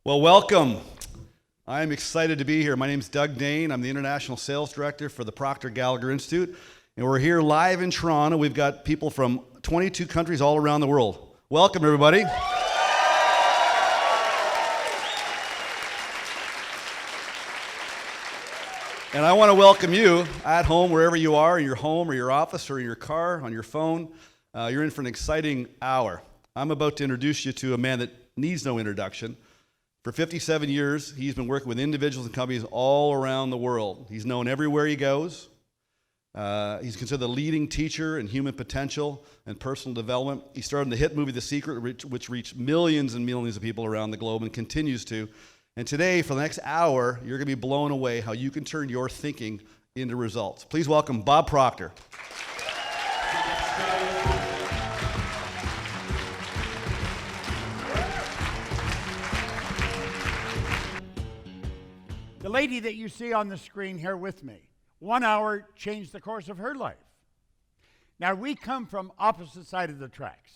Well, welcome. I'm excited to be here. My name is Doug Dane. I'm the International Sales Director for the Proctor Gallagher Institute, and we're here live in Toronto. We've got people from 22 countries all around the world. Welcome, everybody. And I want to welcome you at home, wherever you are, in your home or your office or in your car, on your phone. You're in for an exciting hour. I'm about to introduce you to a man that needs no introduction. For 57 years, he's been working with individuals and companies all around the world. He's known everywhere he goes. He's considered the leading teacher in human potential and personal development. He starred in the hit movie The Secret, which reached millions and millions of people around the globe and continues to. And today, for the next hour, you're going to be blown away how you can turn your thinking into results. Please welcome Bob Proctor. The lady that you see on the screen here with me, 1 hour changed the course of her life. Now, we come from opposite side of the tracks.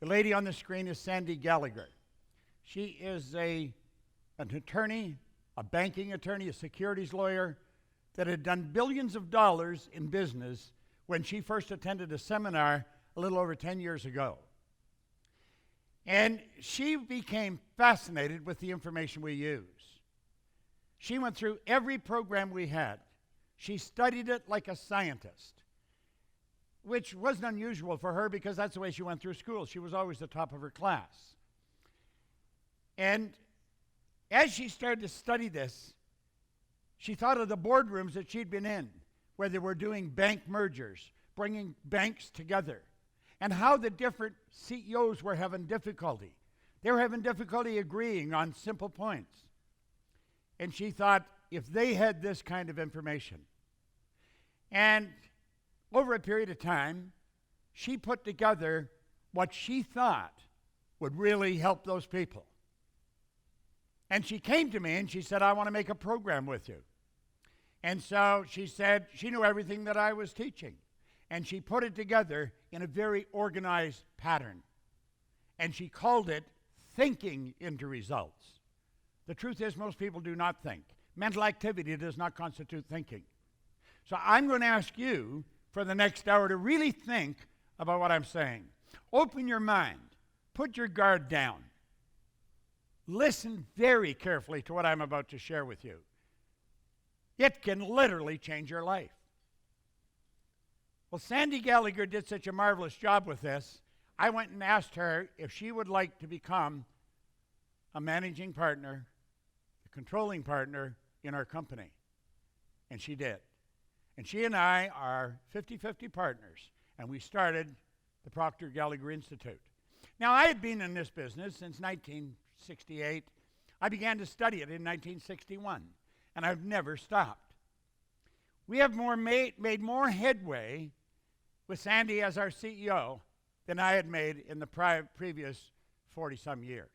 The lady on the screen is Sandy Gallagher. She is an attorney, a banking attorney, a securities lawyer that had done billions of dollars in business when she first attended a seminar a little over 10 years ago. And she became fascinated with the information we use. She went through every program we had. She studied it like a scientist, which wasn't unusual for her because that's the way she went through school. She was always the top of her class. And as she started to study this, she thought of the boardrooms that she'd been in, where they were doing bank mergers, bringing banks together, and how the different CEOs were having difficulty. They were having difficulty agreeing on simple points. And she thought, if they had this kind of information. And over a period of time, she put together what she thought would really help those people. And she came to me and she said, I want to make a program with you. And so she said she knew everything that I was teaching. And she put it together in a very organized pattern. And she called it Thinking into Results. The truth is, most people do not think. Mental activity does not constitute thinking. So I'm going to ask you for the next hour to really think about what I'm saying. Open your mind. Put your guard down. Listen very carefully to what I'm about to share with you. It can literally change your life. Well, Sandy Gallagher did such a marvelous job with this, I went and asked her if she would like to become a managing partner, controlling partner in our company. And she did. And she and I are 50-50 partners. And we started the Proctor Gallagher Institute. Now, I had been in this business since 1968. I began to study it in 1961. And I've never stopped. We have made more headway with Sandy as our CEO than I had made in the previous 40-some years.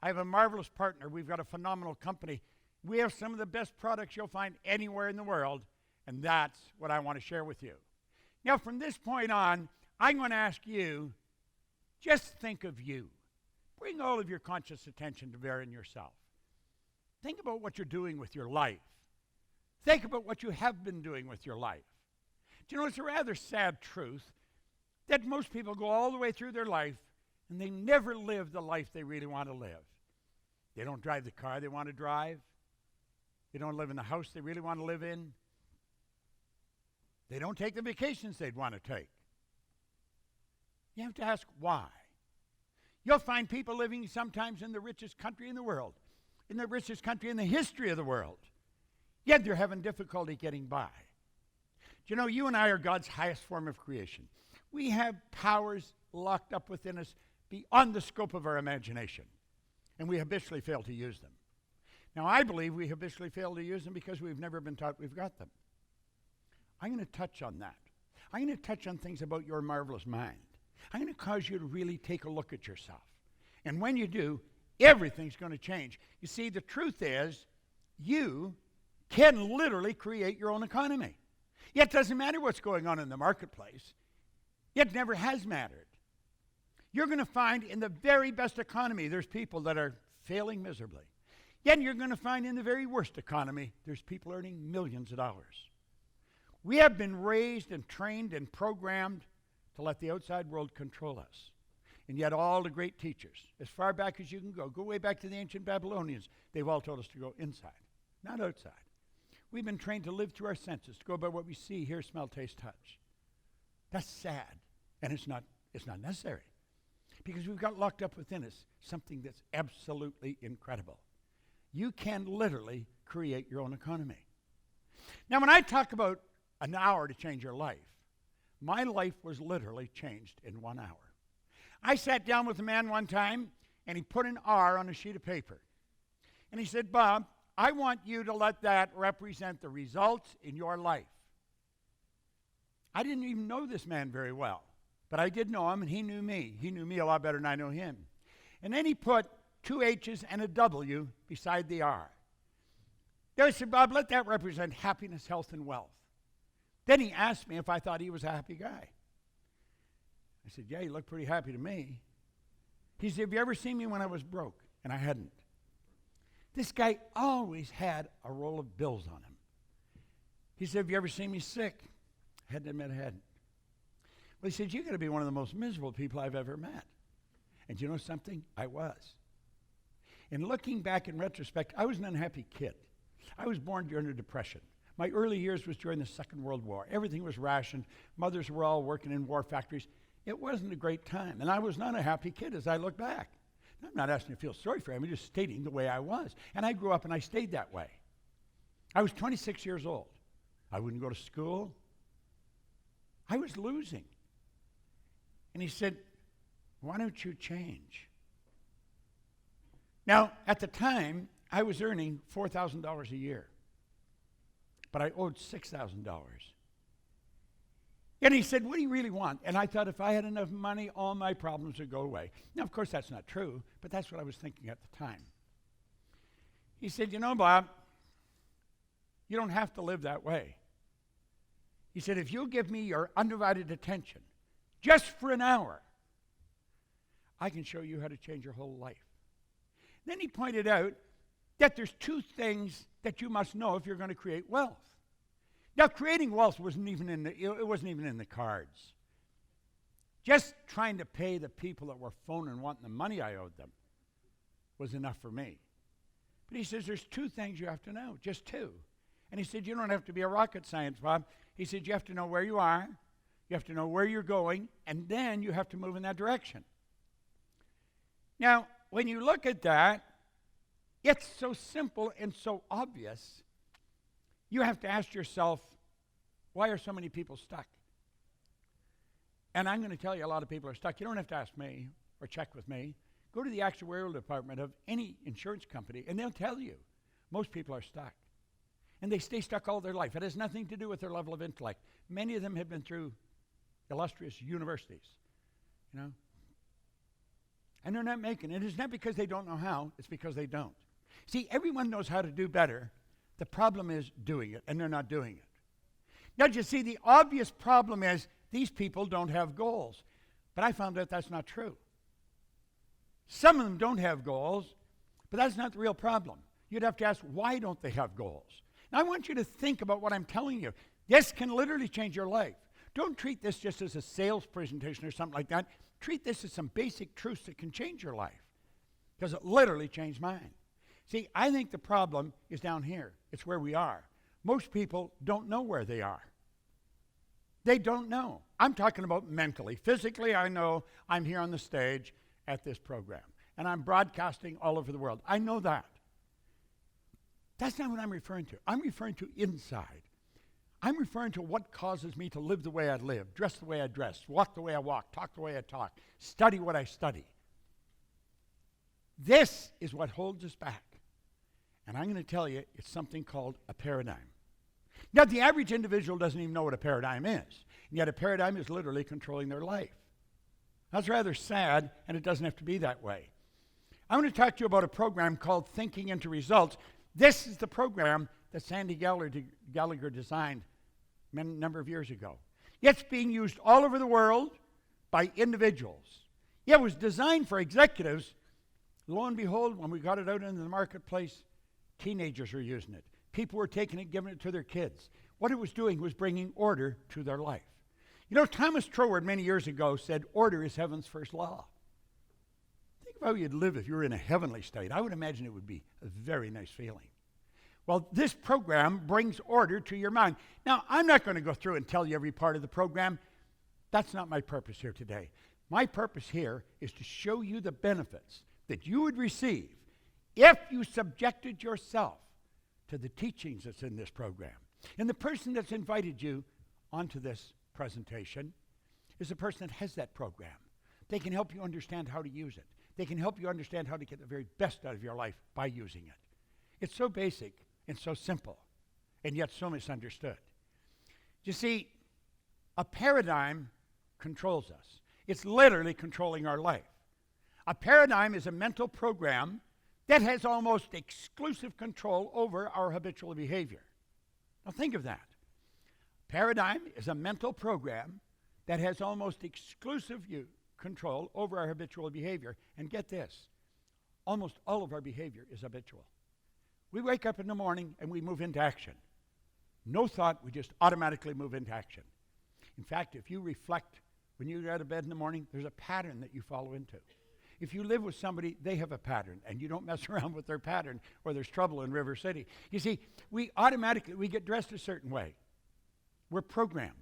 I have a marvelous partner. We've got a phenomenal company. We have some of the best products you'll find anywhere in the world, and that's what I want to share with you. Now, from this point on, I'm going to ask you, just think of you. Bring all of your conscious attention to bear in yourself. Think about what you're doing with your life. Think about what you have been doing with your life. Do you know, it's a rather sad truth that most people go all the way through their life and they never live the life they really want to live. They don't drive the car they want to drive. They don't live in the house they really want to live in. They don't take the vacations they'd want to take. You have to ask why. You'll find people living sometimes in the richest country in the world, in the richest country in the history of the world, yet they're having difficulty getting by. Do you know, you and I are God's highest form of creation. We have powers locked up within us beyond the scope of our imagination. And we habitually fail to use them. Now, I believe we habitually fail to use them because we've never been taught we've got them. I'm going to touch on that. I'm going to touch on things about your marvelous mind. I'm going to cause you to really take a look at yourself. And when you do, everything's going to change. You see, the truth is, you can literally create your own economy. It doesn't matter what's going on in the marketplace. It never has mattered. You're going to find in the very best economy, there's people that are failing miserably. Yet you're going to find in the very worst economy, there's people earning millions of dollars. We have been raised and trained and programmed to let the outside world control us. And yet all the great teachers, as far back as you can go way back to the ancient Babylonians, they've all told us to go inside, not outside. We've been trained to live through our senses, to go by what we see, hear, smell, taste, touch. That's sad, and it's not necessary. Because we've got locked up within us something that's absolutely incredible. You can literally create your own economy. Now, when I talk about an hour to change your life, my life was literally changed in 1 hour. I sat down with a man one time, and he put an R on a sheet of paper. And he said, Bob, I want you to let that represent the results in your life. I didn't even know this man very well, but I did know him, and he knew me. He knew me a lot better than I know him. And then he put 2 H's and a W beside the R. Then I said, Bob, let that represent happiness, health, and wealth. Then he asked me if I thought he was a happy guy. I said, yeah, you look pretty happy to me. He said, have you ever seen me when I was broke? And I hadn't. This guy always had a roll of bills on him. He said, have you ever seen me sick? I had to admit I hadn't. Well, he said, you're going to be one of the most miserable people I've ever met. And you know something? I was. And looking back in retrospect, I was an unhappy kid. I was born during the Depression. My early years was during the Second World War. Everything was rationed. Mothers were all working in war factories. It wasn't a great time. And I was not a happy kid as I look back. I'm not asking you to feel sorry for me. I'm just stating the way I was. And I grew up and I stayed that way. I was 26 years old. I wouldn't go to school. I was losing. And he said, why don't you change? Now, at the time, I was earning $4,000 a year. But I owed $6,000. And he said, what do you really want? And I thought if I had enough money, all my problems would go away. Now, of course, that's not true, but that's what I was thinking at the time. He said, you know, Bob, you don't have to live that way. He said, if you'll give me your undivided attention, just for an hour, I can show you how to change your whole life. Then he pointed out that there's 2 things that you must know if you're going to create wealth. Now, creating wealth wasn't even in the cards. Just trying to pay the people that were phoning wanting the money I owed them was enough for me. But he says there's 2 things you have to know, just 2. And he said you don't have to be a rocket science, Bob. He said you have to know where you are, you have to know where you're going, and then you have to move in that direction. Now, when you look at that, it's so simple and so obvious. You have to ask yourself, why are so many people stuck? And I'm going to tell you a lot of people are stuck. You don't have to ask me or check with me. Go to the actuarial department of any insurance company, and they'll tell you most people are stuck. And they stay stuck all their life. It has nothing to do with their level of intellect. Many of them have been through illustrious universities, you know. And they're not making it. It's not because they don't know how, it's because they don't. See, everyone knows how to do better. The problem is doing it, and they're not doing it. Now, you see, the obvious problem is these people don't have goals. But I found out that's not true. Some of them don't have goals, but that's not the real problem. You'd have to ask, why don't they have goals? Now, I want you to think about what I'm telling you. This can literally change your life. Don't treat this just as a sales presentation or something like that. Treat this as some basic truths that can change your life, because it literally changed mine. See, I think the problem is down here. It's where we are. Most people don't know where they are. They don't know. I'm talking about mentally. Physically, I know I'm here on the stage at this program, and I'm broadcasting all over the world. I know that. That's not what I'm referring to. I'm referring to inside. I'm referring to what causes me to live the way I live, dress the way I dress, walk the way I walk, talk the way I talk, study what I study. This is what holds us back. And I'm going to tell you, it's something called a paradigm. Now, the average individual doesn't even know what a paradigm is. And yet a paradigm is literally controlling their life. That's rather sad, and it doesn't have to be that way. I want to talk to you about a program called Thinking into Results. This is the program that Sandy Gallagher designed a number of years ago. It's being used all over the world by individuals. Yeah, it was designed for executives. Lo and behold, when we got it out into the marketplace, teenagers were using it. People were taking it, giving it to their kids. What it was doing was bringing order to their life. You know, Thomas Troward many years ago said, order is heaven's first law. Think of how you'd live if you were in a heavenly state. I would imagine it would be a very nice feeling. Well, this program brings order to your mind. Now, I'm not going to go through and tell you every part of the program. That's not my purpose here today. My purpose here is to show you the benefits that you would receive if you subjected yourself to the teachings that's in this program. And the person that's invited you onto this presentation is the person that has that program. They can help you understand how to use it. They can help you understand how to get the very best out of your life by using it. It's so basic and so simple, and yet so misunderstood. You see, a paradigm controls us. It's literally controlling our life. A paradigm is a mental program that has almost exclusive control over our habitual behavior. Now think of that. Paradigm is a mental program that has almost exclusive control over our habitual behavior. And get this, almost all of our behavior is habitual. We wake up in the morning and we move into action. No thought, we just automatically move into action. In fact, if you reflect when you get out of bed in the morning, there's a pattern that you follow into. If you live with somebody, they have a pattern, and you don't mess around with their pattern, or there's trouble in River City. You see, we get dressed a certain way. We're programmed.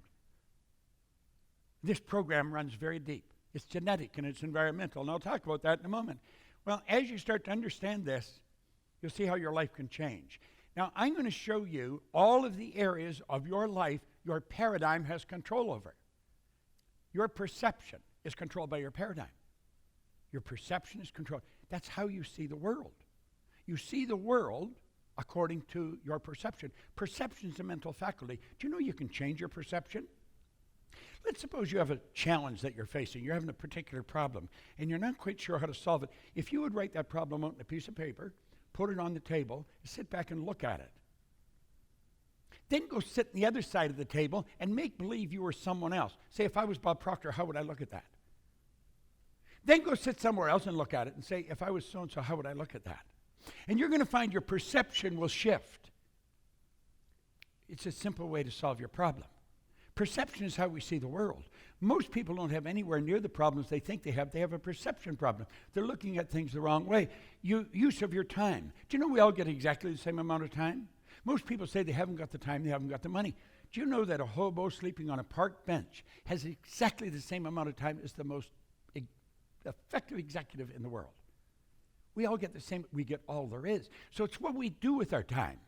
This program runs very deep. It's genetic and it's environmental, and I'll talk about that in a moment. Well, as you start to understand this, you'll see how your life can change. Now, I'm going to show you all of the areas of your life your paradigm has control over. Your perception is controlled by your paradigm. Your perception is controlled. That's how you see the world. You see the world according to your perception. Perception is a mental faculty. Do you know you can change your perception? Let's suppose you have a challenge that you're facing. You're having a particular problem, and you're not quite sure how to solve it. If you would write that problem out on a piece of paper, put it on the table, sit back and look at it. Then go sit on the other side of the table and make believe you were someone else. Say, if I was Bob Proctor, how would I look at that? Then go sit somewhere else and look at it and say, if I was so-and-so, how would I look at that? And you're going to find your perception will shift. It's a simple way to solve your problem. Perception is how we see the world. Most people don't have anywhere near the problems they think they have. They have a perception problem. They're looking at things the wrong way. Use of your time. Do you know we all get exactly the same amount of time? Most people say they haven't got the time, they haven't got the money. Do you know that a hobo sleeping on a park bench has exactly the same amount of time as the most effective executive in the world? We all get the same, we get all there is. So it's what we do with our time.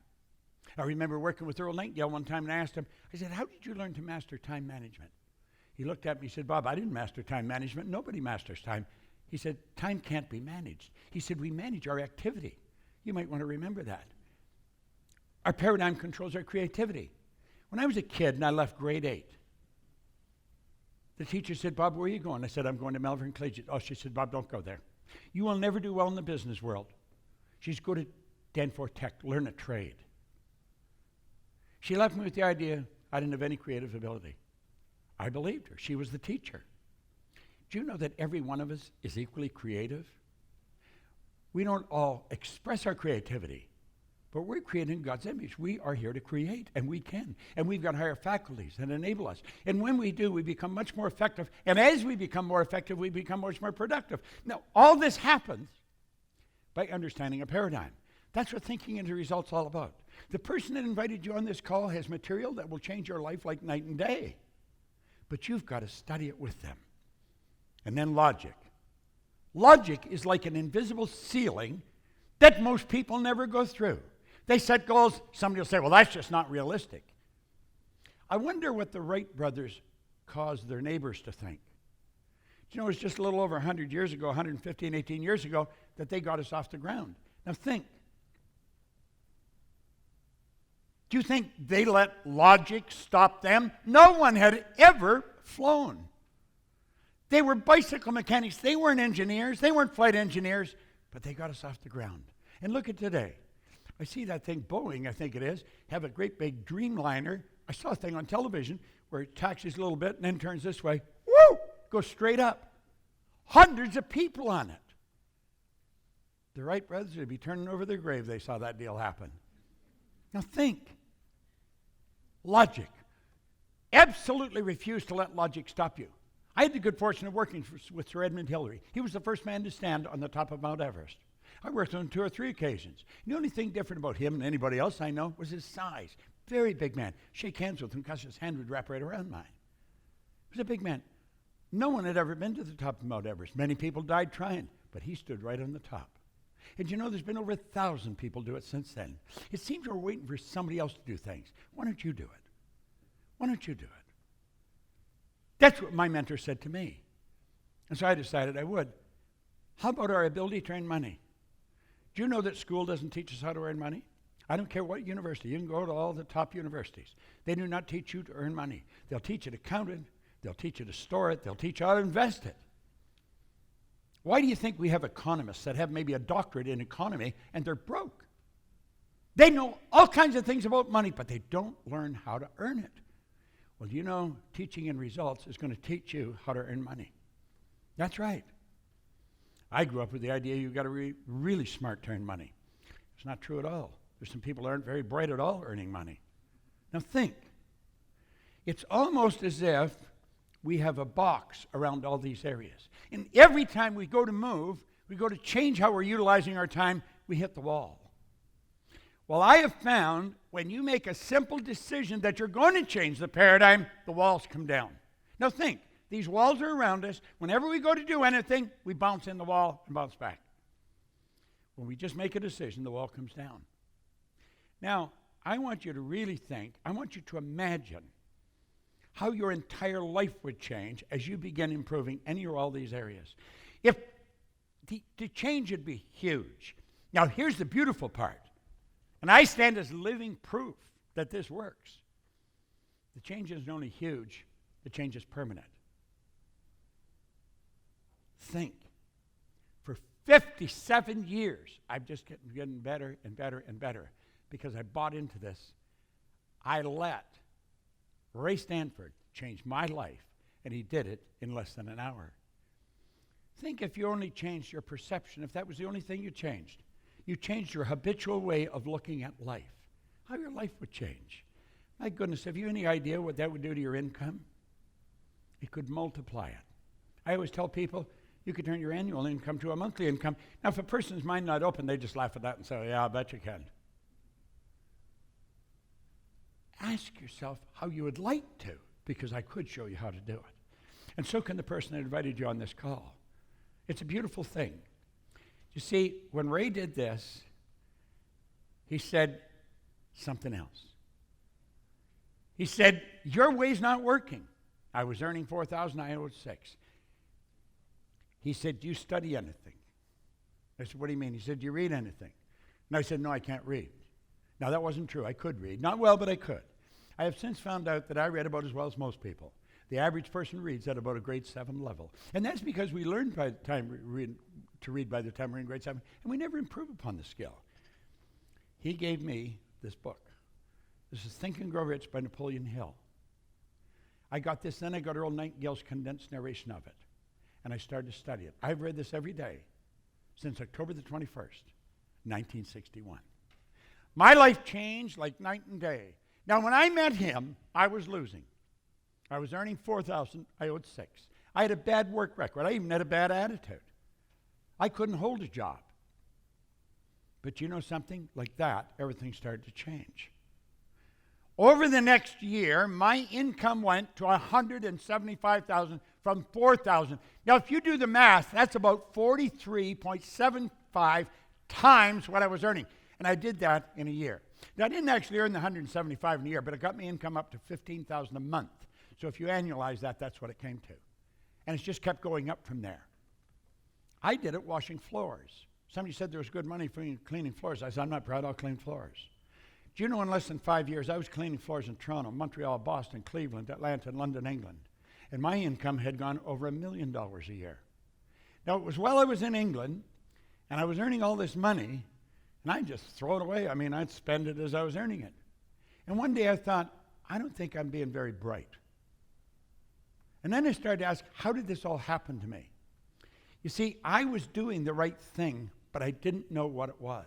I remember working with Earl Nightingale one time and I asked him, I said, how did you learn to master time management? He looked at me and said, Bob, I didn't master time management. Nobody masters time. He said, time can't be managed. He said, we manage our activity. You might want to remember that. Our paradigm controls our creativity. When I was a kid and I left grade 8, the teacher said, Bob, where are you going? I said, I'm going to Melbourne Collegiate. Oh, she said, Bob, don't go there. You will never do well in the business world. She's go to Danforth Tech, learn a trade. She left me with the idea I didn't have any creative ability. I believed her. She was the teacher. Do you know that every one of us is equally creative? We don't all express our creativity, but we're created in God's image. We are here to create, and we can. And we've got higher faculties that enable us. And when we do, we become much more effective. And as we become more effective, we become much more productive. Now, all this happens by understanding a paradigm. That's what thinking into results all about. The person that invited you on this call has material that will change your life like night and day. But you've got to study it with them. And then logic. Logic is like an invisible ceiling that most people never go through. They set goals. Somebody will say, well, that's just not realistic. I wonder what the Wright brothers caused their neighbors to think. You know, it was just a little over 100 years ago, 115, 18 years ago, that they got us off the ground. Now think. Do you think they let logic stop them? No one had ever flown. They were bicycle mechanics. They weren't engineers. They weren't flight engineers, but they got us off the ground. And look at today. I see that thing, Boeing, I think it is, have a great big Dreamliner. I saw a thing on television where it taxis a little bit and then turns this way. Woo! Goes straight up. Hundreds of people on it. The Wright brothers would be turning over their grave they saw that deal happen. Now think. Logic. Absolutely refuse to let logic stop you. I had the good fortune of working with Sir Edmund Hillary. He was the first man to stand on the top of Mount Everest. I worked on 2 or 3 occasions. The only thing different about him and anybody else I know was his size. Very big man. Shake hands with him because his hand would wrap right around mine. He was a big man. No one had ever been to the top of Mount Everest. Many people died trying, but he stood right on the top. And you know, there's been over 1,000 people do it since then. It seems we're waiting for somebody else to do things. Why don't you do it? Why don't you do it? That's what my mentor said to me. And so I decided I would. How about our ability to earn money? Do you know that school doesn't teach us how to earn money? I don't care what university. You can go to all the top universities. They do not teach you to earn money. They'll teach you to count it. They'll teach you to store it. They'll teach you how to invest it. Why do you think we have economists that have maybe a doctorate in economy and they're broke? They know all kinds of things about money, but they don't learn how to earn it. Well, you know, teaching in results is going to teach you how to earn money. That's right. I grew up with the idea you've got to be really smart to earn money. It's not true at all. There's some people that aren't very bright at all earning money. Now think. It's almost as if we have a box around all these areas. And every time we go to move, we go to change how we're utilizing our time, we hit the wall. Well, I have found when you make a simple decision that you're going to change the paradigm, the walls come down. Now think, these walls are around us. Whenever we go to do anything, we bounce in the wall and bounce back. When we just make a decision, the wall comes down. Now, I want you to really think, I want you to imagine how your entire life would change as you begin improving any or all these areas. If the change would be huge. Now, here's the beautiful part. And I stand as living proof that this works. The change isn't only huge, the change is permanent. Think. For 57 years, I've just getting better and better and better because I bought into this. I let Ray Stanford change my life, and he did it in less than an hour. Think if you only changed your perception, if that was the only thing you changed. You changed your habitual way of looking at life. How your life would change. My goodness, have you any idea what that would do to your income? It could multiply it. I always tell people, you could turn your annual income to a monthly income. Now, if a person's mind not open, they just laugh at that and say, yeah, I bet you can. Ask yourself how you would like to, because I could show you how to do it. And so can the person that invited you on this call. It's a beautiful thing. You see, when Ray did this, he said something else. He said, your way's not working. I was earning $4,000, I owed $6,000. He said, do you study anything? I said, what do you mean? He said, do you read anything? And I said, no, I can't read. Now, that wasn't true. I could read. Not well, but I could. I have since found out that I read about as well as most people. The average person reads at about a grade 7 level. And that's because we learned by the time to read by the time we're in grade 7, and we never improve upon the skill. He gave me this book. This is Think and Grow Rich by Napoleon Hill. I got this, then I got Earl Nightingale's condensed narration of it, and I started to study it. I've read this every day since October the 21st, 1961. My life changed like night and day. Now, when I met him, I was losing. I was earning $4,000, I owed $6,000. I had a bad work record. I even had a bad attitude. I couldn't hold a job. But you know something? Like that, everything started to change. Over the next year, my income went to $175,000 from $4,000. Now, if you do the math, that's about 43.75 times what I was earning. And I did that in a year. Now, I didn't actually earn the $175,000 in a year, but it got me income up to $15,000 a month. So if you annualize that, that's what it came to. And it's just kept going up from there. I did it washing floors. Somebody said there was good money for cleaning floors. I said, I'm not proud, I'll clean floors. Do you know in less than 5 years, I was cleaning floors in Toronto, Montreal, Boston, Cleveland, Atlanta, and London, England. And my income had gone over $1 million a year. Now, it was while I was in England, and I was earning all this money, and I'd just throw it away. I mean, I'd spend it as I was earning it. And one day I thought, I don't think I'm being very bright. And then I started to ask, how did this all happen to me? You see, I was doing the right thing, but I didn't know what it was.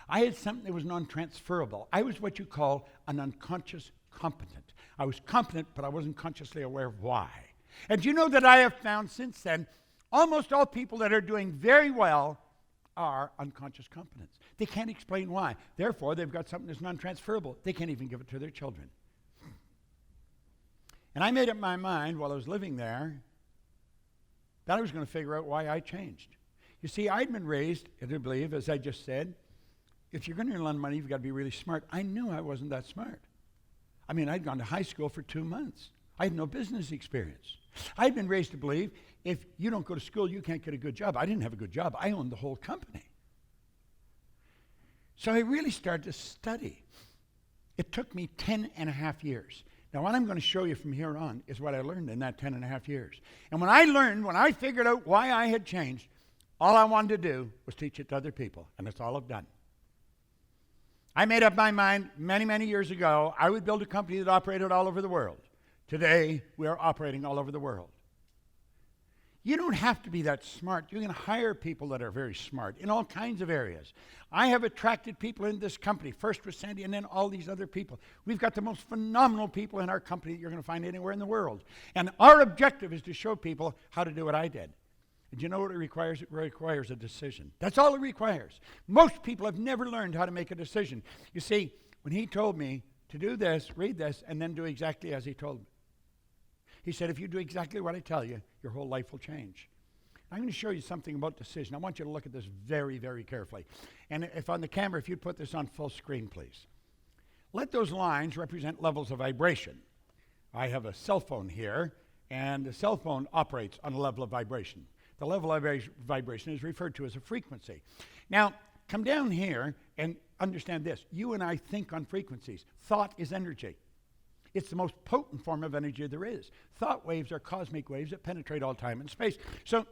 I had something that was non-transferable. I was what you call an unconscious competent. I was competent, but I wasn't consciously aware of why. And you know that I have found since then, almost all people that are doing very well are unconscious competents. They can't explain why. Therefore, they've got something that's non-transferable. They can't even give it to their children. And I made up my mind while I was living there that I was going to figure out why I changed. You see, I'd been raised, I do believe, as I just said, if you're going to earn a lot of money, you've got to be really smart. I knew I wasn't that smart. I mean, I'd gone to high school for 2 months. I had no business experience. I'd been raised to believe if you don't go to school, you can't get a good job. I didn't have a good job. I owned the whole company. So I really started to study. It took me 10 and a half years. Now, what I'm going to show you from here on is what I learned in that 10 and a half years. And when I figured out why I had changed, all I wanted to do was teach it to other people, and that's all I've done. I made up my mind many, many years ago, I would build a company that operated all over the world. Today, we are operating all over the world. You don't have to be that smart. You can hire people that are very smart in all kinds of areas. I have attracted people in this company, first with Sandy and then all these other people. We've got the most phenomenal people in our company that you're going to find anywhere in the world. And our objective is to show people how to do what I did. And you know what it requires? It requires a decision. That's all it requires. Most people have never learned how to make a decision. You see, when he told me to do this, read this, and then do exactly as he told me. He said, if you do exactly what I tell you, your whole life will change. I'm going to show you something about decision. I want you to look at this very, very carefully. And if on the camera, if you'd put this on full screen, please. Let those lines represent levels of vibration. I have a cell phone here, and the cell phone operates on a level of vibration. The level of vibration is referred to as a frequency. Now, come down here and understand this. You and I think on frequencies. Thought is energy. It's the most potent form of energy there is. Thought waves are cosmic waves that penetrate all time and space. So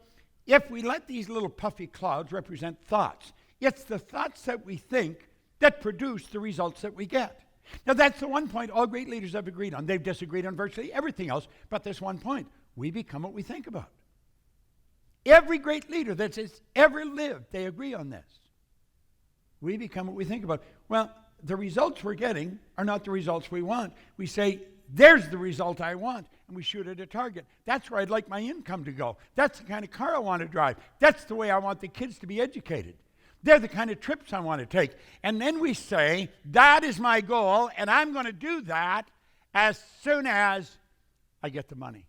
if we let these little puffy clouds represent thoughts, it's the thoughts that we think that produce the results that we get. Now that's the one point all great leaders have agreed on. They've disagreed on virtually everything else, but this one point. We become what we think about. Every great leader that's ever lived, they agree on this. We become what we think about. Well, the results we're getting are not the results we want. We say, there's the result I want, and we shoot at a target. That's where I'd like my income to go. That's the kind of car I want to drive. That's the way I want the kids to be educated. They're the kind of trips I want to take. And then we say, that is my goal, and I'm going to do that as soon as I get the money.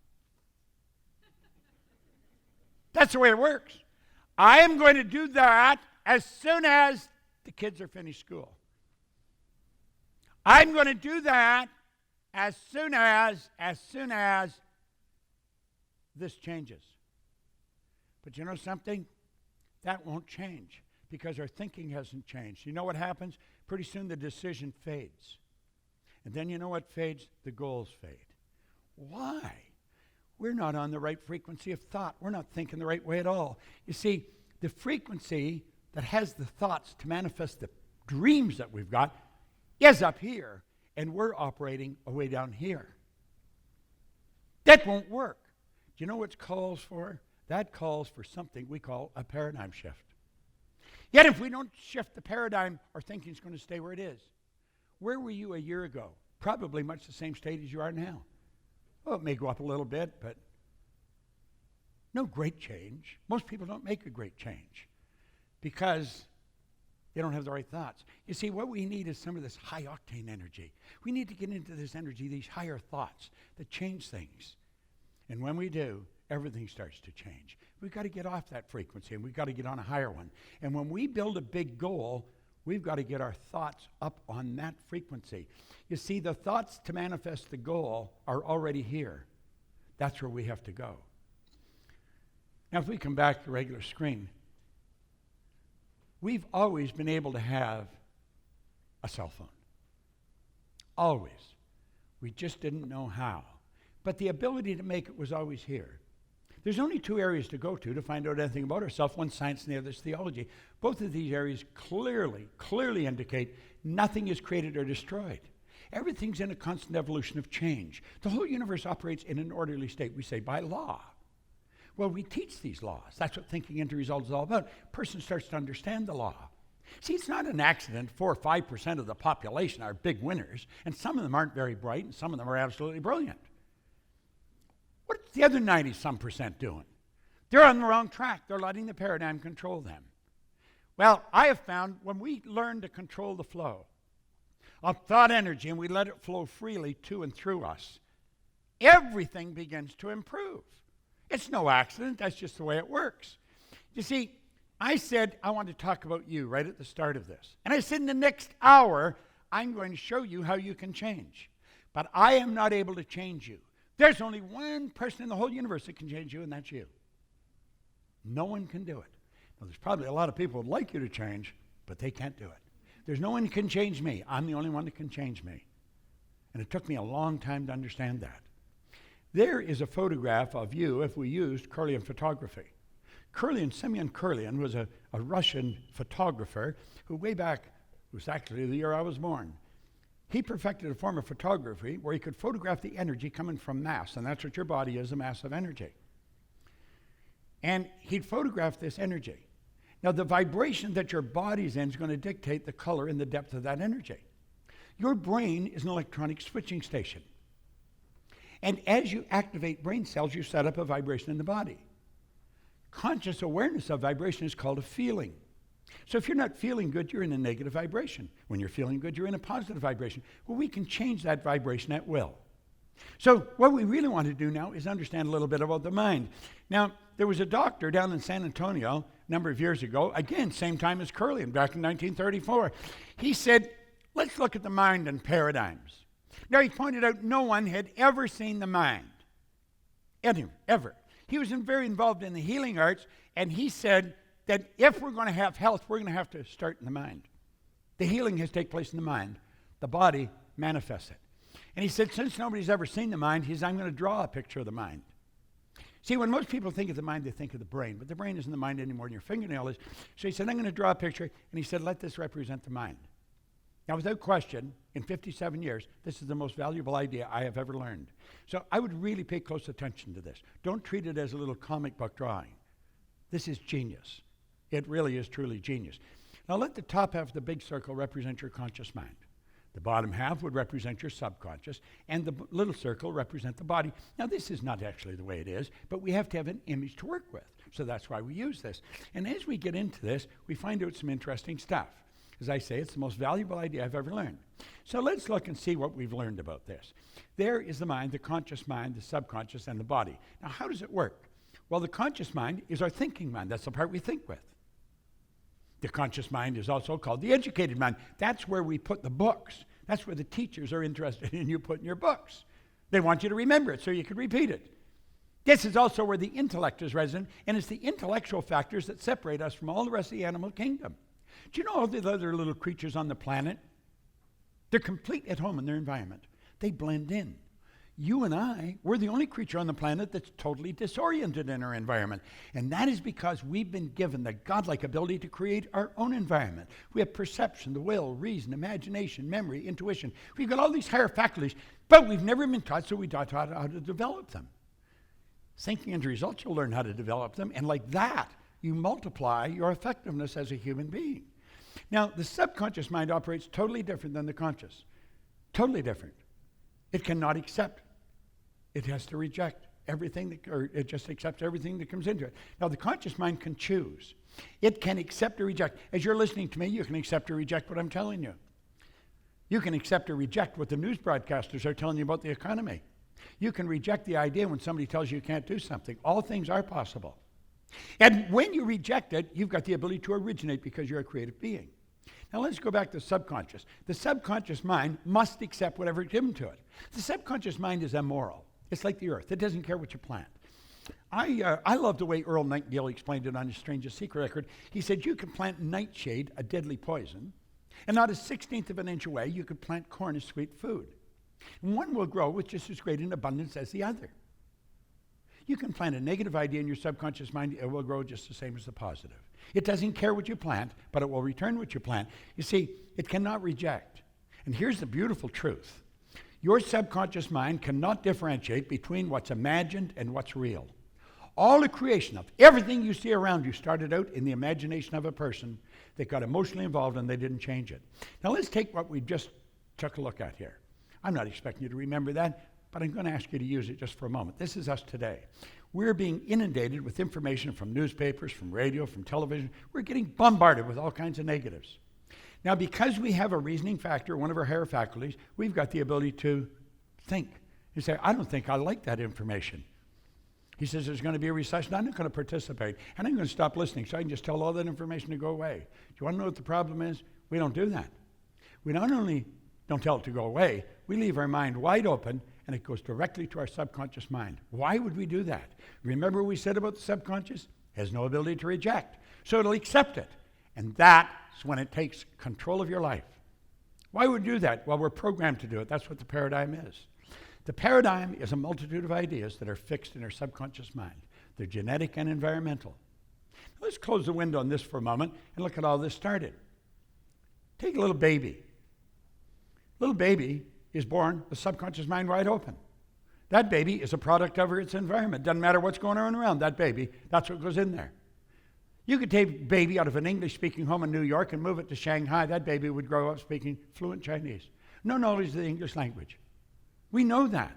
That's the way it works. I am going to do that as soon as the kids are finished school. I'm going to do that as soon as this changes. But you know something? That won't change because our thinking hasn't changed. You know what happens? Pretty soon the decision fades. And then you know what fades? The goals fade. Why? We're not on the right frequency of thought. We're not thinking the right way at all. You see, the frequency that has the thoughts to manifest the dreams that we've got is up here, and we're operating way down here. That won't work. Do you know what it calls for? That calls for something we call a paradigm shift. Yet if we don't shift the paradigm, our thinking's going to stay where it is. Where were you a year ago? Probably much the same state as you are now. Well, it may go up a little bit, but no great change. Most people don't make a great change because they don't have the right thoughts. You see, what we need is some of this high-octane energy. We need to get into this energy, these higher thoughts that change things. And when we do, everything starts to change. We've got to get off that frequency, and we've got to get on a higher one. And when we build a big goal, we've got to get our thoughts up on that frequency. You see, the thoughts to manifest the goal are already here. That's where we have to go. Now, if we come back to the regular screen, we've always been able to have a cell phone. Always. We just didn't know how. But the ability to make it was always here. There's only two areas to go to find out anything about ourselves. One's science and the other is theology. Both of these areas clearly indicate nothing is created or destroyed. Everything's in a constant evolution of change. The whole universe operates in an orderly state, we say, by law. Well, we teach these laws. That's what thinking into results is all about. A person starts to understand the law. See, it's not an accident 4 or 5% of the population are big winners, and some of them aren't very bright, and some of them are absolutely brilliant. What's the other 90-some% doing? They're on the wrong track. They're letting the paradigm control them. Well, I have found when we learn to control the flow of thought energy and we let it flow freely to and through us, everything begins to improve. It's no accident. That's just the way it works. You see, I said I want to talk about you right at the start of this. And I said in the next hour, I'm going to show you how you can change. But I am not able to change you. There's only one person in the whole universe that can change you, and that's you. No one can do it. Now, there's probably a lot of people who would like you to change, but they can't do it. There's no one who can change me. I'm the only one that can change me. And it took me a long time to understand that. There is a photograph of you if we used Kirlian photography. Semyon Kirlian was a Russian photographer who way back, it was actually the year I was born, he perfected a form of photography where he could photograph the energy coming from mass, and that's what your body is, a mass of energy. And he'd photograph this energy. Now, the vibration that your body's in is going to dictate the color and the depth of that energy. Your brain is an electronic switching station. And as you activate brain cells, you set up a vibration in the body. Conscious awareness of vibration is called a feeling. So if you're not feeling good, you're in a negative vibration. When you're feeling good, you're in a positive vibration. Well, we can change that vibration at will. So what we really want to do now is understand a little bit about the mind. Now, there was a doctor down in San Antonio a number of years ago, again, same time as Kirlian, back in 1934. He said, let's look at the mind and paradigms. Now, he pointed out no one had ever seen the mind. Anyone, ever. He was very involved in the healing arts, and he said that if we're going to have health, we're going to have to start in the mind. The healing has to take place in the mind. The body manifests it. And he said, since nobody's ever seen the mind, I'm going to draw a picture of the mind. See, when most people think of the mind, they think of the brain, but the brain isn't the mind anymore than your fingernail is. So he said, I'm going to draw a picture, and he said, let this represent the mind. Now, without question, in 57 years, this is the most valuable idea I have ever learned. So I would really pay close attention to this. Don't treat it as a little comic book drawing. This is genius. It really is truly genius. Now, let the top half of the big circle represent your conscious mind. The bottom half would represent your subconscious, and the little circle represent the body. Now, this is not actually the way it is, but we have to have an image to work with. So that's why we use this. And as we get into this, we find out some interesting stuff. As I say, it's the most valuable idea I've ever learned. So let's look and see what we've learned about this. There is the mind, the conscious mind, the subconscious, and the body. Now, how does it work? Well, the conscious mind is our thinking mind. That's the part we think with. The conscious mind is also called the educated mind. That's where we put the books. That's where the teachers are interested in you putting your books. They want you to remember it so you can repeat it. This is also where the intellect is resident, and it's the intellectual factors that separate us from all the rest of the animal kingdom. Do you know all the other little creatures on the planet? They're complete at home in their environment. They blend in. You and I, we're the only creature on the planet that's totally disoriented in our environment. And that is because we've been given the godlike ability to create our own environment. We have perception, the will, reason, imagination, memory, intuition. We've got all these higher faculties, but we've never been taught, so we taught how to develop them. Thinking into results, you'll learn how to develop them, and like that, you multiply your effectiveness as a human being. Now, the subconscious mind operates totally different than the conscious. Totally different. It cannot accept. It has to reject everything, or it just accepts everything that comes into it. Now, the conscious mind can choose. It can accept or reject. As you're listening to me, you can accept or reject what I'm telling you. You can accept or reject what the news broadcasters are telling you about the economy. You can reject the idea when somebody tells you you can't do something. All things are possible. And when you reject it, you've got the ability to originate because you're a creative being. Now let's go back to the subconscious. The subconscious mind must accept whatever is given to it. The subconscious mind is immoral. It's like the earth. It doesn't care what you plant. I love the way Earl Nightingale explained it on his Strangest Secret record. He said you can plant nightshade, a deadly poison, and not a 16th of an inch away you could plant corn as sweet food. And one will grow with just as great an abundance as the other. You can plant a negative idea in your subconscious mind, it will grow just the same as the positive. It doesn't care what you plant, but it will return what you plant. You see, it cannot reject. And here's the beautiful truth. Your subconscious mind cannot differentiate between what's imagined and what's real. All the creation of everything you see around you started out in the imagination of a person that got emotionally involved and they didn't change it. Now let's take what we just took a look at here. I'm not expecting you to remember that, but I'm going to ask you to use it just for a moment. This is us today. We're being inundated with information from newspapers, from radio, from television. We're getting bombarded with all kinds of negatives. Now, because we have a reasoning factor, one of our higher faculties, we've got the ability to think. You say, I don't think I like that information. He says there's going to be a recession. I'm not going to participate. And I'm going to stop listening so I can just tell all that information to go away. Do you want to know what the problem is? We don't do that. We not only don't tell it to go away, we leave our mind wide open and it goes directly to our subconscious mind. Why would we do that? Remember what we said about the subconscious? It has no ability to reject. So it'll accept it. And that's when it takes control of your life. Why would we do that? Well, we're programmed to do it. That's what the paradigm is. The paradigm is a multitude of ideas that are fixed in our subconscious mind. They're genetic and environmental. Now, let's close the window on this for a moment and look at how this started. Take a little baby. Little baby is born with subconscious mind wide open. That baby is a product of its environment. Doesn't matter what's going on around that baby, that's what goes in there. You could take a baby out of an English-speaking home in New York and move it to Shanghai. That baby would grow up speaking fluent Chinese. No knowledge of the English language. We know that.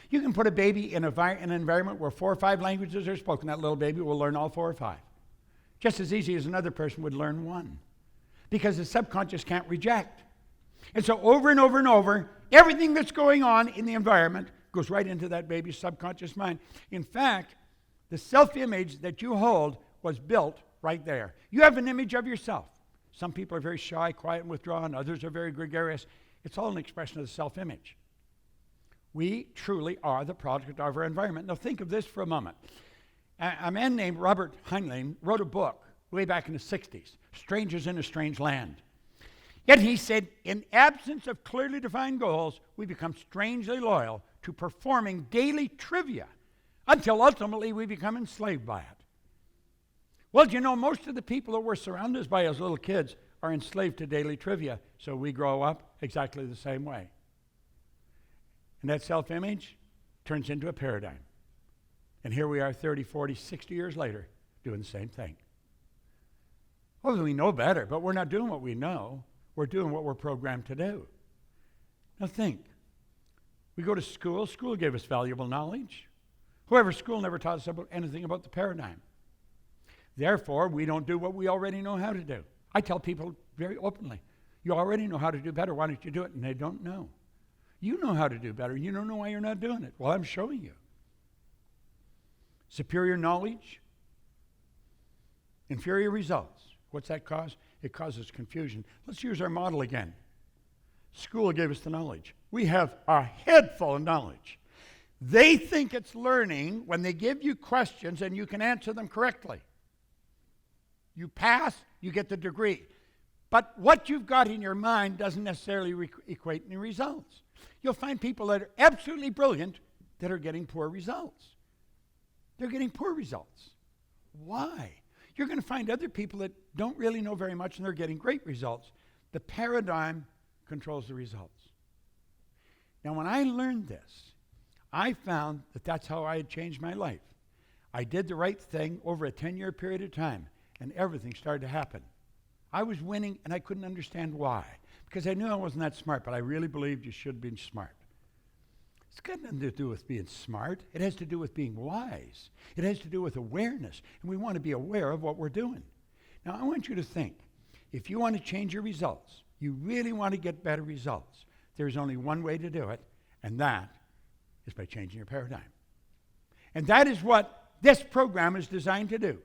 You can put a baby in an environment where 4 or 5 languages are spoken. That little baby will learn all 4 or 5. Just as easy as another person would learn 1. Because the subconscious can't reject. And so over and over and over, everything that's going on in the environment goes right into that baby's subconscious mind. In fact, the self-image that you hold was built right there. You have an image of yourself. Some people are very shy, quiet, and withdrawn. Others are very gregarious. It's all an expression of the self-image. We truly are the product of our environment. Now think of this for a moment. A man named Robert Heinlein wrote a book way back in the 60s, Strangers in a Strange Land. Yet he said, in absence of clearly defined goals, we become strangely loyal to performing daily trivia until ultimately we become enslaved by it. Well, do you know, most of the people that we're surrounded by as little kids are enslaved to daily trivia, so we grow up exactly the same way. And that self-image turns into a paradigm. And here we are 30, 40, 60 years later doing the same thing. Well, we know better, but we're not doing what we know. We're doing what we're programmed to do. Now think. We go to school. School gave us valuable knowledge. However, school never taught us anything about the paradigm. Therefore, we don't do what we already know how to do. I tell people very openly, you already know how to do better. Why don't you do it? And they don't know. You know how to do better. You don't know why you're not doing it. Well, I'm showing you. Superior knowledge, inferior results. What's that cause? It causes confusion. Let's use our model again. School gave us the knowledge. We have a head full of knowledge. They think it's learning when they give you questions and you can answer them correctly. You pass, you get the degree. But what you've got in your mind doesn't necessarily equate in results. You'll find people that are absolutely brilliant that are getting poor results. They're getting poor results. Why? You're going to find other people that don't really know very much and they're getting great results. The paradigm controls the results. Now, when I learned this, I found that that's how I had changed my life. I did the right thing over a 10-year period of time, and everything started to happen. I was winning, and I couldn't understand why. Because I knew I wasn't that smart, but I really believed you should be smart. It's got nothing to do with being smart. It has to do with being wise. It has to do with awareness, and we want to be aware of what we're doing. Now, I want you to think, if you want to change your results, you really want to get better results, there's only one way to do it, and that is by changing your paradigm. And that is what this program is designed to do.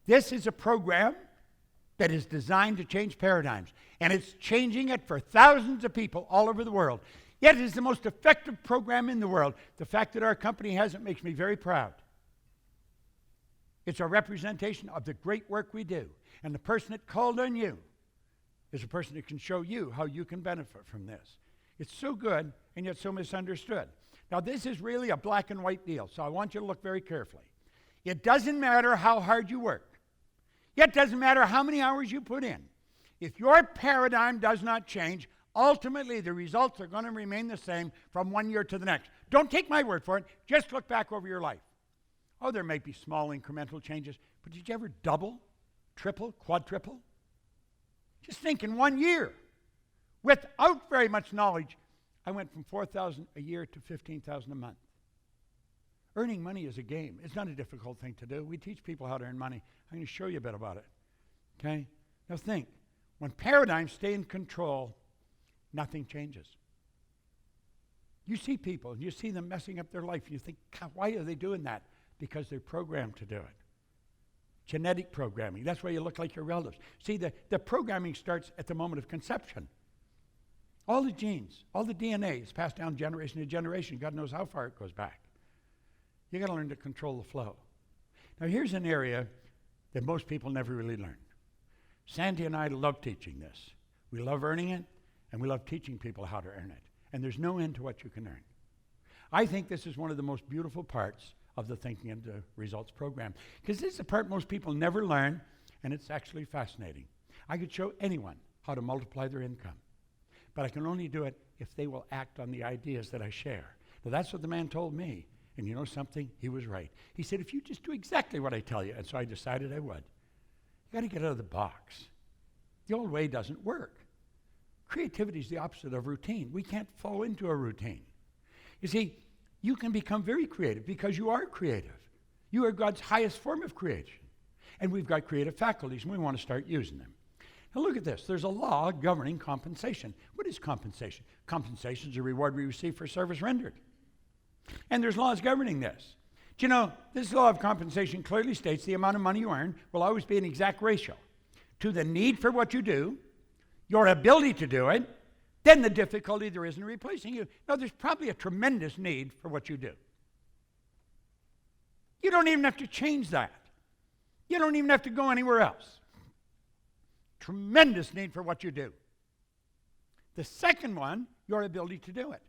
This is a program that is designed to change paradigms. And it's changing it for thousands of people all over the world. Yet it is the most effective program in the world. The fact that our company has it makes me very proud. It's a representation of the great work we do. And the person that called on you is a person that can show you how you can benefit from this. It's so good and yet so misunderstood. Now, this is really a black and white deal, so I want you to look very carefully. It doesn't matter how hard you work. It doesn't matter how many hours you put in. If your paradigm does not change, ultimately the results are going to remain the same from one year to the next. Don't take my word for it. Just look back over your life. Oh, there may be small incremental changes, but did you ever double, triple, quadruple? Just think in 1 year, without very much knowledge, I went from $4,000 a year to $15,000 a month. Earning money is a game. It's not a difficult thing to do. We teach people how to earn money. I'm going to show you a bit about it. Okay? Now think, when paradigms stay in control, nothing changes. You see people, and you see them messing up their life, and you think, God, why are they doing that? Because they're programmed to do it. Genetic programming. That's why you look like your relatives. See, the programming starts at the moment of conception. All the genes, all the DNA is passed down generation to generation. God knows how far it goes back. You got to learn to control the flow. Now, here's an area that most people never really learn. Sandy and I love teaching this. We love earning it, and we love teaching people how to earn it. And there's no end to what you can earn. I think this is one of the most beautiful parts of the Thinking into Results program, because this is the part most people never learn, and it's actually fascinating. I could show anyone how to multiply their income, but I can only do it if they will act on the ideas that I share. Now, that's what the man told me. And you know something? He was right. He said, if you just do exactly what I tell you, and so I decided I would. You got to get out of the box. The old way doesn't work. Creativity is the opposite of routine. We can't fall into a routine. You see, you can become very creative because you are creative. You are God's highest form of creation. And we've got creative faculties, and we want to start using them. Now look at this. There's a law governing compensation. What is compensation? Compensation is a reward we receive for service rendered. And there's laws governing this. Do you know, this law of compensation clearly states the amount of money you earn will always be an exact ratio to the need for what you do, your ability to do it, then the difficulty there is in replacing you. Now, there's probably a tremendous need for what you do. You don't even have to change that. You don't even have to go anywhere else. Tremendous need for what you do. The second one, your ability to do it.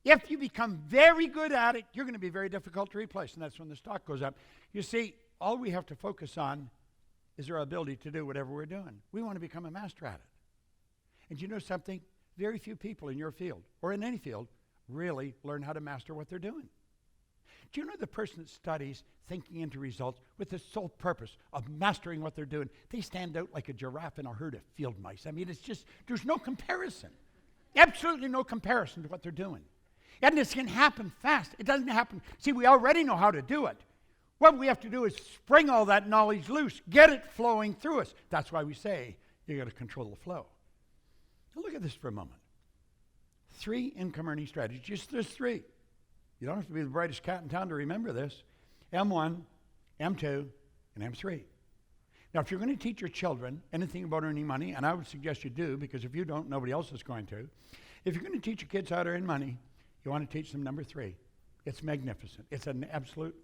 If you become very good at it, you're going to be very difficult to replace, and that's when the stock goes up. You see, all we have to focus on is our ability to do whatever we're doing. We want to become a master at it. And you know something? Very few people in your field, or in any field, really learn how to master what they're doing. Do you know the person that studies thinking into results with the sole purpose of mastering what they're doing? They stand out like a giraffe in a herd of field mice. I mean, it's just, there's no comparison. Absolutely no comparison to what they're doing. And this can happen fast. It doesn't happen. See, we already know how to do it. What we have to do is spring all that knowledge loose, get it flowing through us. That's why we say you got to control the flow. Now look at this for a moment. 3 income earning strategies. Just there's 3. You don't have to be the brightest cat in town to remember this. M1, M2, and M3. Now, if you're going to teach your children anything about earning money, and I would suggest you do, because if you don't, nobody else is going to. If you're going to teach your kids how to earn money, you want to teach them number 3. It's magnificent. It's an absolute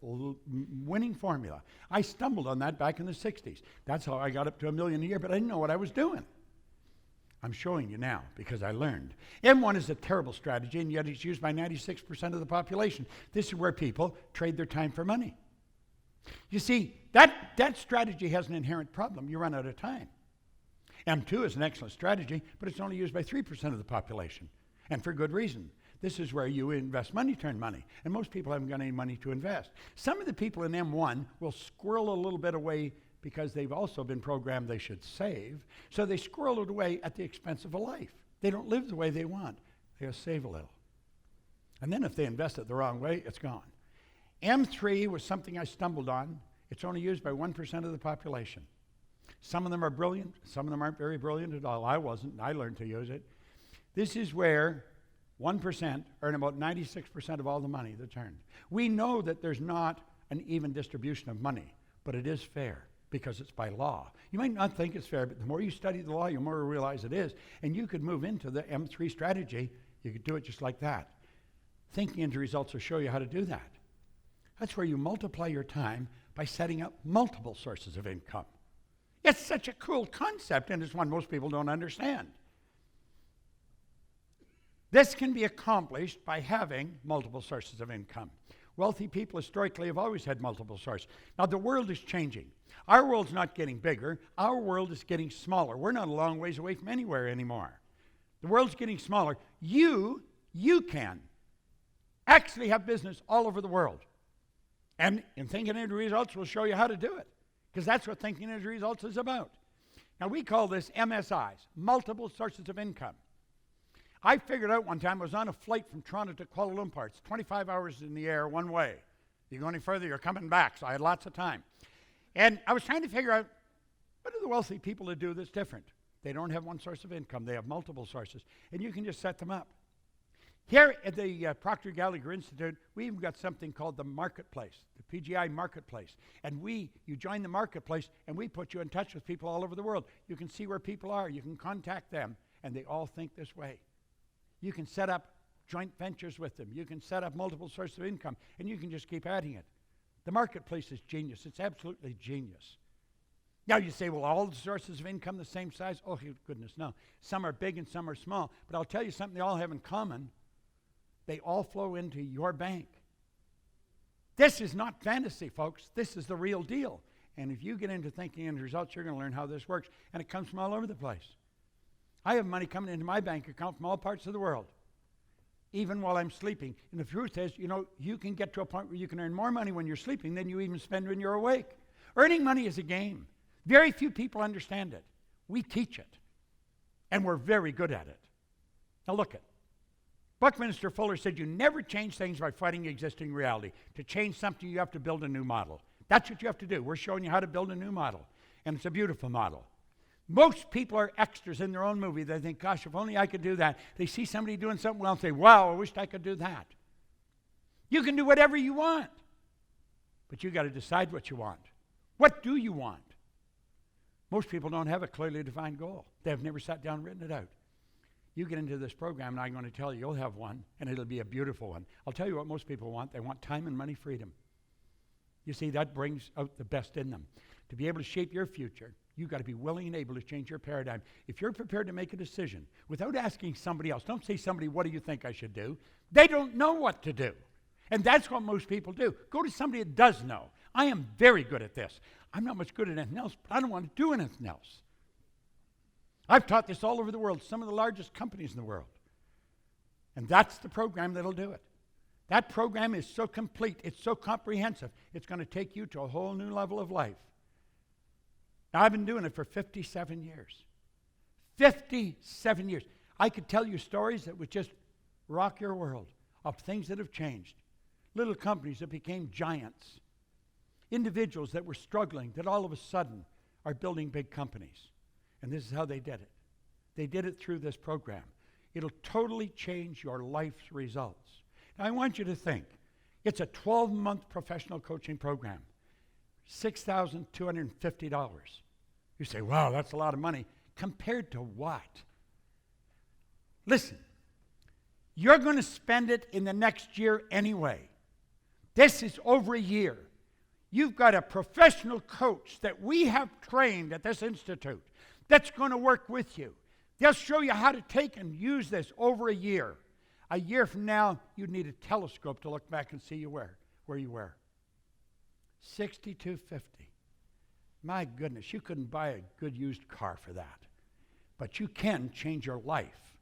winning formula. I stumbled on that back in the 60s. That's how I got up to $1 million a year, but I didn't know what I was doing. I'm showing you now because I learned. M1 is a terrible strategy, and yet it's used by 96% of the population. This is where people trade their time for money. You see, that strategy has an inherent problem. You run out of time. M2 is an excellent strategy, but it's only used by 3% of the population, and for good reason. This is where you invest money to earn money, and most people haven't got any money to invest. Some of the people in M1 will squirrel a little bit away because they've also been programmed they should save, so they squirrel it away at the expense of a life. They don't live the way they want. They just save a little. And then if they invest it the wrong way, it's gone. M3 was something I stumbled on. It's only used by 1% of the population. Some of them are brilliant. Some of them aren't very brilliant at all. I wasn't. I learned to use it. This is where 1% earn about 96% of all the money that's earned. We know that there's not an even distribution of money, but it is fair because it's by law. You might not think it's fair, but the more you study the law, the more you realize it is. And you could move into the M3 strategy. You could do it just like that. Thinking into results will show you how to do that. That's where you multiply your time by setting up multiple sources of income. It's such a cool concept, and it's one most people don't understand. This can be accomplished by having multiple sources of income. Wealthy people historically have always had multiple sources. Now, the world is changing. Our world's not getting bigger. Our world is getting smaller. We're not a long ways away from anywhere anymore. The world's getting smaller. You can actually have business all over the world And in Thinking Into Results, we'll show you how to do it, because that's what Thinking Into Results is about. Now, we call this MSIs, multiple sources of income. I figured out one time, I was on a flight from Toronto to Kuala Lumpur. It's 25 hours in the air one way. You go any further, you're coming back, so I had lots of time. And I was trying to figure out, what do the wealthy people that do that's different? They don't have one source of income. They have multiple sources, and you can just set them up. Here at the Proctor Gallagher Institute, we even got something called the Marketplace, the PGI Marketplace. And you join the Marketplace, and we put you in touch with people all over the world. You can see where people are. You can contact them, and they all think this way. You can set up joint ventures with them. You can set up multiple sources of income, and you can just keep adding it. The Marketplace is genius. It's absolutely genius. Now you say, well, all the sources of income the same size? Oh, goodness, no. Some are big and some are small. But I'll tell you something they all have in common. They all flow into your bank. This is not fantasy, folks. This is the real deal. And if you get into Thinking Into Results, you're going to learn how this works. And it comes from all over the place. I have money coming into my bank account from all parts of the world, even while I'm sleeping. And the truth is, you can get to a point where you can earn more money when you're sleeping than you even spend when you're awake. Earning money is a game. Very few people understand it. We teach it, and we're very good at it. Now look at Buckminster Fuller said you never change things by fighting existing reality. To change something, you have to build a new model. That's what you have to do. We're showing you how to build a new model, and it's a beautiful model. Most people are extras in their own movie. They think, gosh, if only I could do that. They see somebody doing something well and say, wow, I wished I could do that. You can do whatever you want, but you got to decide what you want. What do you want? Most people don't have a clearly defined goal. They've never sat down and written it out. You get into this program, and I'm going to tell you, you'll have one, and it'll be a beautiful one. I'll tell you what most people want. They want time and money freedom. You see, that brings out the best in them. To be able to shape your future, you've got to be willing and able to change your paradigm. If you're prepared to make a decision without asking somebody else, don't say somebody, what do you think I should do? They don't know what to do. And that's what most people do. Go to somebody that does know. I am very good at this. I'm not much good at anything else, but I don't want to do anything else. I've taught this all over the world, some of the largest companies in the world. And that's the program that'll do it. That program is so complete, it's so comprehensive, it's going to take you to a whole new level of life. Now, I've been doing it for 57 years. 57 years. I could tell you stories that would just rock your world of things that have changed. Little companies that became giants. Individuals that were struggling that all of a sudden are building big companies. And this is how they did it. They did it through this program. It'll totally change your life's results. Now, I want you to think. It's a 12-month professional coaching program. $6,250. You say, wow, that's a lot of money. Compared to what? Listen, you're going to spend it in the next year anyway. This is over a year. You've got a professional coach that we have trained at this institute that's going to work with you. They'll show you how to take and use this over a year. A year from now, you'd need a telescope to look back and see you where you were. $6,250. My goodness, you couldn't buy a good used car for that. But you can change your life.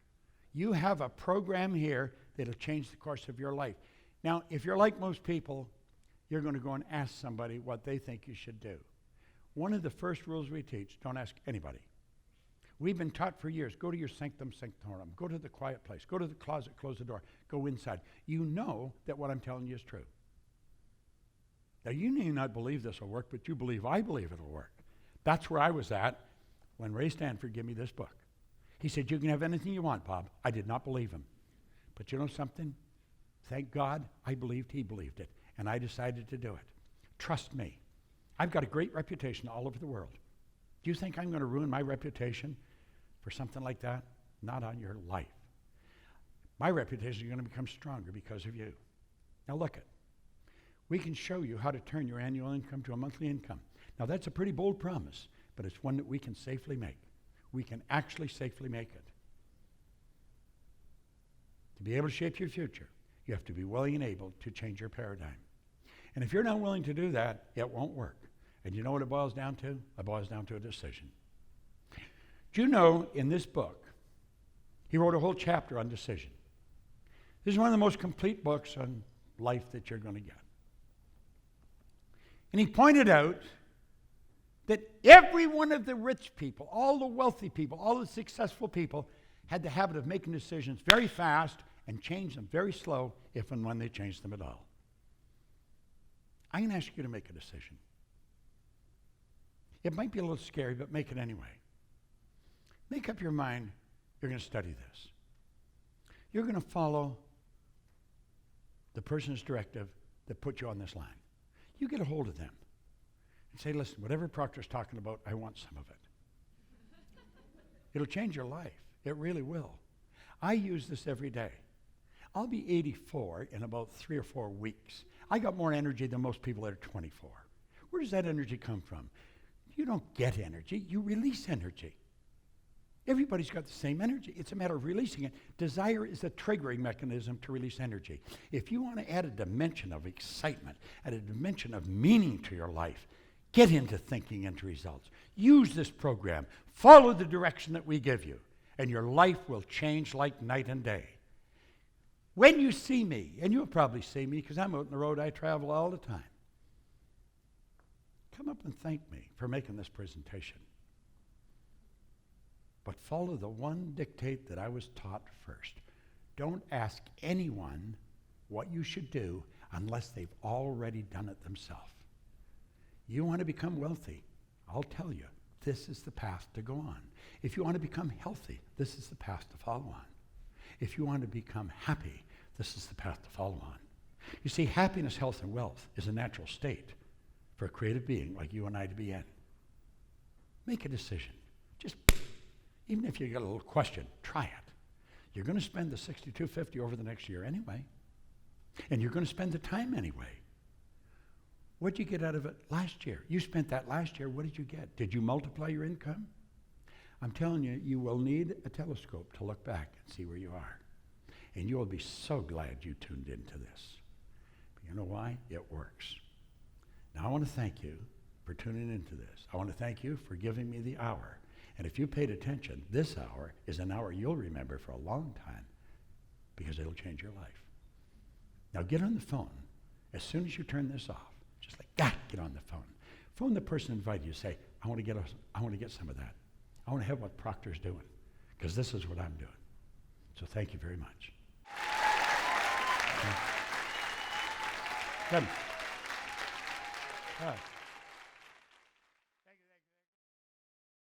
You have a program here that'll change the course of your life. Now, if you're like most people, you're going to go and ask somebody what they think you should do. One of the first rules we teach, don't ask anybody. We've been taught for years, go to your sanctum sanctorum, go to the quiet place, go to the closet, close the door, go inside. You know that what I'm telling you is true. Now, you may not believe this will work, but you believe I believe it'll work. That's where I was at when Ray Stanford gave me this book. He said, you can have anything you want, Bob. I did not believe him. But you know something? Thank God I believed he believed it, and I decided to do it. Trust me. I've got a great reputation all over the world. Do you think I'm going to ruin my reputation for something like that? Not on your life. My reputation is going to become stronger because of you. Now look it. We can show you how to turn your annual income to a monthly income. Now that's a pretty bold promise, but it's one that we can safely make. We can actually safely make it. To be able to shape your future, you have to be willing and able to change your paradigm. And if you're not willing to do that, it won't work. And you know what it boils down to? It boils down to a decision. Do you know in this book, he wrote a whole chapter on decision. This is one of the most complete books on life that you're going to get. And he pointed out that every one of the rich people, all the wealthy people, all the successful people had the habit of making decisions very fast and change them very slow if and when they changed them at all. I'm going to ask you to make a decision. It might be a little scary, but make it anyway. Make up your mind you're going to study this. You're going to follow the person's directive that put you on this line. You get a hold of them and say, listen, whatever Proctor's talking about, I want some of it. It'll change your life. It really will. I use this every day. I'll be 84 in about 3 or 4 weeks. I got more energy than most people that are 24. Where does that energy come from? You don't get energy, you release energy. Everybody's got the same energy. It's a matter of releasing it. Desire is a triggering mechanism to release energy. If you want to add a dimension of excitement, add a dimension of meaning to your life, get into thinking into results. Use this program. Follow the direction that we give you, and your life will change like night and day. When you see me, and you'll probably see me because I'm out on the road, I travel all the time, come up and thank me for making this presentation. But follow the one dictate that I was taught first. Don't ask anyone what you should do unless they've already done it themselves. You want to become wealthy, I'll tell you, this is the path to go on. If you want to become healthy, this is the path to follow on. If you want to become happy, this is the path to follow on. You see, happiness, health, and wealth is a natural state for a creative being like you and I to be in. Make a decision. Just, even if you get a little question, try it. You're going to spend the $62.50 over the next year anyway. And you're going to spend the time anyway. What did you get out of it last year? You spent that last year. What did you get? Did you multiply your income? I'm telling you, you will need a telescope to look back and see where you are. And you will be so glad you tuned into this. But you know why? It works. Now, I want to thank you for tuning into this. I want to thank you for giving me the hour. And if you paid attention, this hour is an hour you'll remember for a long time because it'll change your life. Now, get on the phone. As soon as you turn this off, just like that, get on the phone. Phone the person who invited you. Say, I want to get some of that. I want to have what Proctor's doing, because this is what I'm doing. So thank you very much. Good.